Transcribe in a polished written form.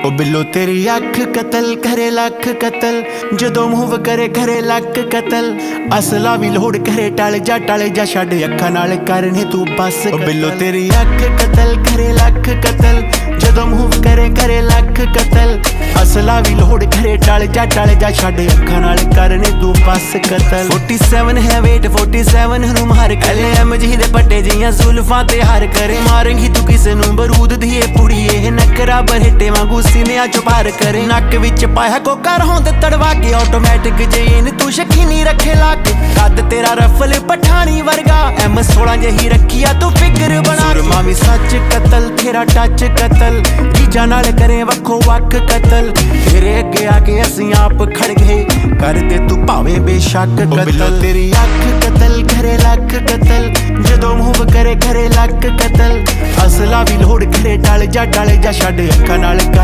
ओ बिल्लो तेरी अख कतल करे लख कतल, जदों मूव करे करे लक कतल। असला भी लोड़ करे टल जा छड़ अखा नाल करने तू बस। ओ बिल्लो तेरी अख कतल करे लख कतल, जदों मूव करे करे लख कतल। असला भी लोड़ करे टल जा छड़ अखा नाल करने तू बस कतल। 47 है वेट 47 नू मार कले एमजी दे पट्टे जियां जुल्फां ते हार करे। मारेंगी तू किसे नू बरूद दी पुड़िए नकरा बरहटे वांगू सीने चो पार करे। नक विच पाया कोका होंद तड़वा के ऑटोमैटिक जेन तू शकीनी रखे लाके। कद तेरा रफल पठानी वर्गा M16 जही रखिया तू फिगर बना। मामी सच कतल तेरा टच कतल, जीजा नाल करे वखो वक कतल। तेरे अगे आके असीं आप खड़ गए कर दे तू भावे बेशक कतल। तेरी अख कतल करे लख कतल, जदों मूव करे करे लक कतल। असला भी लोड़ करे टल जा छड़ अखा नाल कर